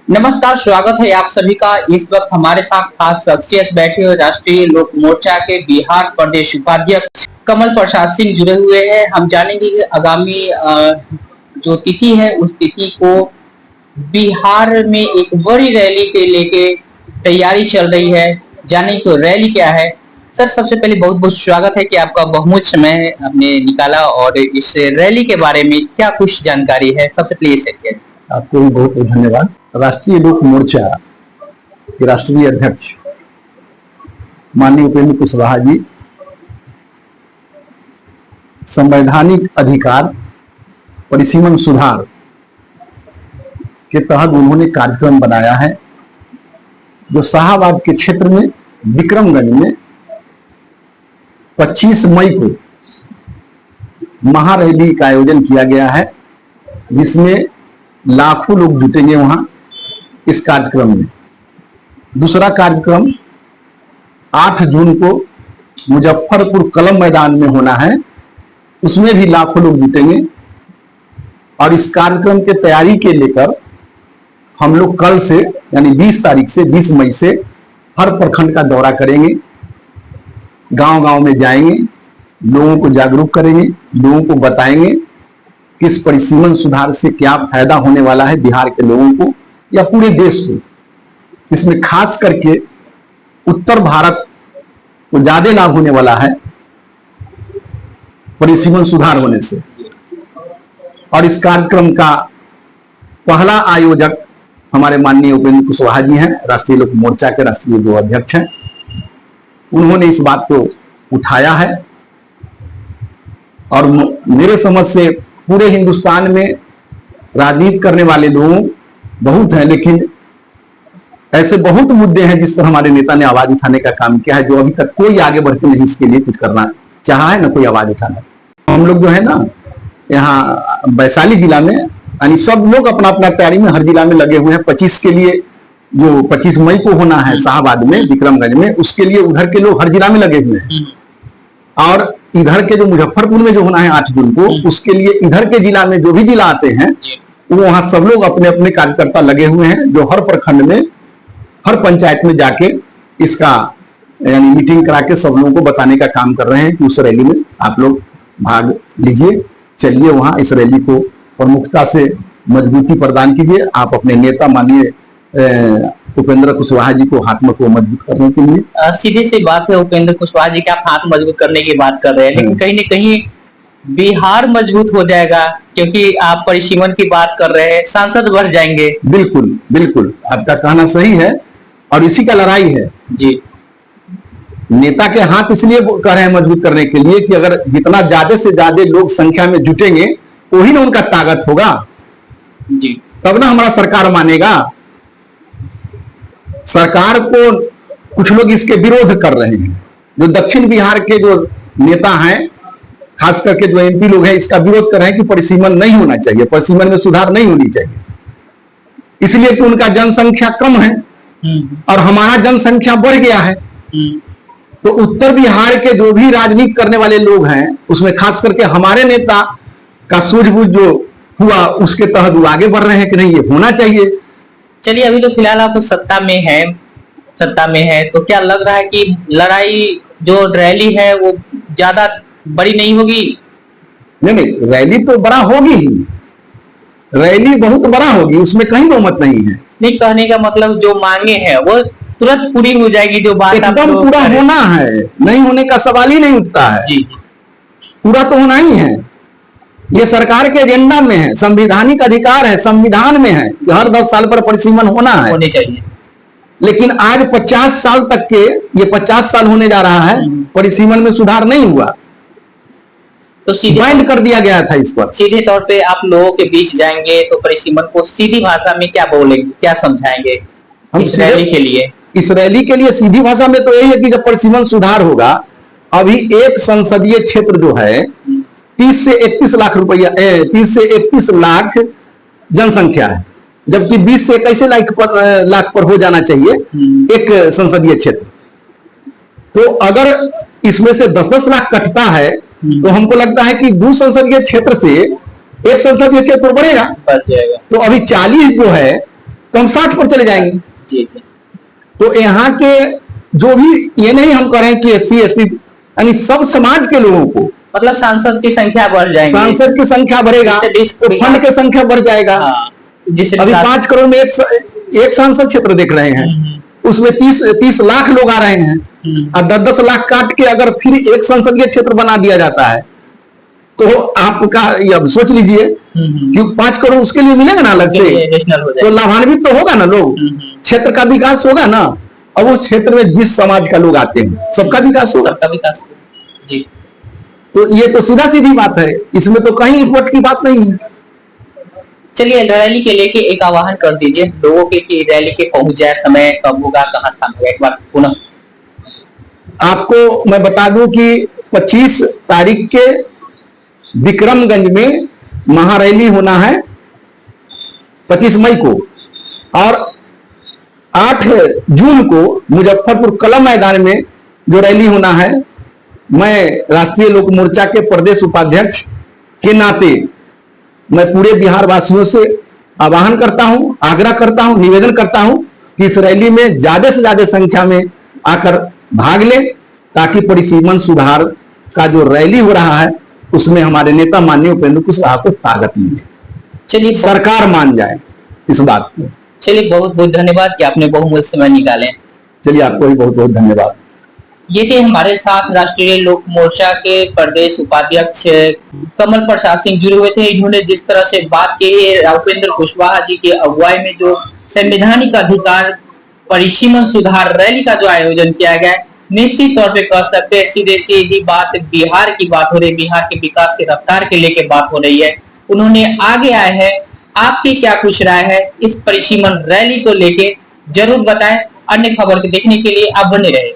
नमस्कार, स्वागत है आप सभी का। इस वक्त हमारे साथ खास शख्सियत बैठे हुए राष्ट्रीय लोक मोर्चा के बिहार प्रदेश उपाध्यक्ष कमल प्रसाद सिंह जुड़े हुए हैं। हम जानेंगे कि आगामी जो तिथि है उस तिथि को बिहार में एक बड़ी रैली के लेके तैयारी चल रही है। जानेंगे तो रैली क्या है। सर, सबसे पहले बहुत बहुत स्वागत है कि आपका बहुमूल्य समय आपने निकाला और इस रैली के बारे में क्या कुछ जानकारी है, सबसे पहले शेयर किया। आपको भी बहुत बहुत धन्यवाद। राष्ट्रीय लोक मोर्चा के राष्ट्रीय अध्यक्ष माननीय उपेंद्र कुशवाहा जी संवैधानिक अधिकार परिसीमन सुधार के तहत उन्होंने कार्यक्रम बनाया है, जो शाहबाद के क्षेत्र में विक्रमगंज में 25 मई को महारैली का आयोजन किया गया है, जिसमें लाखों लोग जुटेंगे वहां इस कार्यक्रम में। दूसरा कार्यक्रम 8 जून को मुजफ्फरपुर कलम मैदान में होना है, उसमें भी लाखों लोग जुटेंगे। और इस कार्यक्रम के तैयारी के लेकर हम लोग कल से यानी 20 तारीख से 20 मई से हर प्रखंड का दौरा करेंगे, गांव-गांव में जाएंगे, लोगों को जागरूक करेंगे, लोगों को बताएंगे कि इस परिसीमन सुधार से क्या फायदा होने वाला है बिहार के लोगों को या पूरे देश को। इसमें खास करके उत्तर भारत को ज्यादा लाभ होने वाला है परिसीमन सुधार होने से। और इस कार्यक्रम का पहला आयोजक हमारे माननीय उपेंद्र कुशवाहा जी हैं, राष्ट्रीय लोक मोर्चा के राष्ट्रीय जो अध्यक्ष हैं। उन्होंने इस बात को उठाया है और मेरे समझ से पूरे हिंदुस्तान में राजनीति करने वाले लोग बहुत हैं, लेकिन ऐसे बहुत मुद्दे हैं जिस पर हमारे नेता ने आवाज उठाने का काम किया है, जो अभी तक कोई आगे बढ़ के नहीं इसके लिए कुछ करना चाहा है, ना कोई आवाज उठाना। हम लोग जो है ना यहाँ वैशाली जिला में यानी सब लोग अपना अपना तैयारी में हर जिला में लगे हुए हैं। 25 के लिए जो 25 मई को होना है शाहबाद में विक्रमगंज में, उसके लिए उधर के लोग हर जिला में लगे हुए हैं। और इधर के जो मुजफ्फरपुर में जो होना है 8 जून को, उसके लिए इधर के जिला में जो भी जिला आते हैं वो वहां सब लोग अपने अपने कार्यकर्ता लगे हुए हैं, जो हर प्रखंड में हर पंचायत में जाके इसका यानी मीटिंग करा के सब लोगों को बताने का काम कर रहे हैं कि उस रैली में आप लोग भाग लीजिए, चलिए वहां इस रैली को प्रमुखता से मजबूती प्रदान कीजिए। आप अपने नेता माननीय उपेंद्र कुशवाहा जी को हाथ में को मजबूत करने के लिए। सीधी सी बात है, उपेंद्र कुशवाहा जी के आप हाथ मजबूत करने की बात कर रहे हैं, लेकिन कहीं न कहीं बिहार मजबूत हो जाएगा, क्योंकि आप परिसीमन की बात कर रहे हैं, सांसद बढ़ जाएंगे। बिल्कुल बिल्कुल, आपका कहना सही है और इसी का लड़ाई है जी। नेता के हाथ इसलिए कह रहे हैं मजबूत करने के लिए कि अगर जितना ज्यादा से ज्यादा लोग संख्या में जुटेंगे वही ना उनका ताकत होगा जी, तब ना हमारा सरकार मानेगा। सरकार को कुछ लोग इसके विरोध कर रहे हैं, जो दक्षिण बिहार के जो नेता हैं, खास करके जो एमपी लोग हैं, इसका विरोध कर रहे हैं कि परिसीमन नहीं होना चाहिए, परिसीमन में सुधार नहीं होनी चाहिए, इसलिए कि उनका जनसंख्या कम है और हमारा जनसंख्या बढ़ गया है। तो उत्तर बिहार के जो भी राजनीति करने वाले लोग हैं, उसमें खास करके हमारे नेता का सूझबूझ जो हुआ उसके तहत वो आगे बढ़ रहे हैं कि नहीं ये होना चाहिए। चलिए, अभी तो फिलहाल आप सत्ता में है, तो क्या लग रहा है कि लड़ाई जो रैली है वो ज्यादा बड़ी नहीं होगी? नहीं, रैली तो बड़ा होगी ही, रैली बहुत बड़ा होगी, उसमें कहीं बहुमत नहीं है। नहीं, कहने का मतलब जो मांगे हैं वो तुरंत पूरी हो जाएगी, जो बात एकदम पूरा होना है, नहीं होने का सवाल ही नहीं उठता है। जी, पूरा तो होना ही है, ये सरकार के एजेंडा में है, संवैधानिक अधिकार है, संविधान में है, हर 10 साल पर परिसीमन होना है, होने चाहिए। लेकिन आज 50 साल तक के ये 50 साल होने जा रहा है, परिसीमन में सुधार नहीं हुआ, तो सीधे बैन कर दिया गया था इस पर। सीधे तौर पे आप लोगों के बीच जाएंगे तो परिसीमन को सीधी भाषा में क्या बोलेंगे, क्या समझाएंगे इस रैली के लिए? इस रैली के लिए सीधी भाषा में तो यही है कि जब परिसीमन सुधार होगा, अभी एक संसदीय क्षेत्र जो है 30 से 31 लाख रुपया 30 से 31 लाख जनसंख्या है, जबकि 20 से 21 लाख पर हो जाना चाहिए एक संसदीय क्षेत्र। तो अगर इसमें से 10-10 लाख कटता है तो हमको लगता है कि 2 संसदीय क्षेत्र से एक संसदीय क्षेत्र बढ़ेगा। बढ़ जाएगा। तो अभी 40 जो है तो हम 60 पर चले जाएंगे। जी। तो यहाँ के जो भी, ये नहीं हम करें कि SC ST यानी सब समाज के लोगों को, मतलब सांसद की संख्या बढ़ जाएगी, सांसद की संख्या बढ़ेगा तो फंड की संख्या बढ़ जाएगा। जिससे अभी 5 करोड़ में एक सांसद क्षेत्र देख रहे हैं, उसमें 30 लाख लोग आ रहे हैं, और 10 लाख काट के अगर फिर एक संसदीय क्षेत्र बना दिया जाता है तो आपका अब सोच लीजिए कि 5 करोड़ उसके लिए मिलेगा ना अलग से, तो लाभान्वित तो होगा ना लोग, क्षेत्र का विकास होगा ना। अब उस क्षेत्र में जिस समाज का लोग आते हैं सबका विकास होगा, सबका विकास। जी। तो ये तो सीधा सीधी बात है, इसमें तो कहीं वोट की बात नहीं है। चलिए, रैली के लेके एक आह्वान कर दीजिए लोगों के कि रैली के पहुंच जाए, समय कब होगा, कहां स्थान होगा, एक बार पुनः। आपको मैं बता दूं कि 25 तारीख के विक्रमगंज में महारैली होना है, 25 मई को, और 8 जून को मुजफ्फरपुर कला मैदान में जो रैली होना है, मैं राष्ट्रीय लोक मोर्चा के प्रदेश उपाध्यक्ष के नाते मैं पूरे बिहार वासियों से आह्वान करता हूं, आग्रह करता हूं, निवेदन करता हूं कि इस रैली में ज्यादा से ज्यादा संख्या में आकर भाग लें, ताकि परिसीमन सुधार का जो रैली हो रहा है उसमें हमारे नेता माननीय उपेंद्र कुशवाहा को ताकत मिले। चलिए, सरकार मान जाए इस बात को। चलिए, बहुत बहुत धन्यवाद कि आपने बहुमूल्य समय निकाले। चलिए, आपको भी बहुत बहुत धन्यवाद। ये थे हमारे साथ राष्ट्रीय लोक मोर्चा के प्रदेश उपाध्यक्ष कमल प्रसाद सिंह जुड़े हुए थे। इन्होंने जिस तरह से बात की है, उपेंद्र कुशवाहा जी की अगुवाई में जो संवैधानिक अधिकार परिसीमन सुधार रैली का जो आयोजन किया गया, निश्चित तौर पे कह सकते हैं सीधे सीधी बात बिहार की बात हो रही, बिहार के विकास की रफ्तार के लेके बात हो रही है। उन्होंने आगे आए हैं, आपकी क्या कुछ राय है इस परिसीमन रैली को लेके जरूर बताएं। अन्य खबर को देखने के लिए आप बने रहे।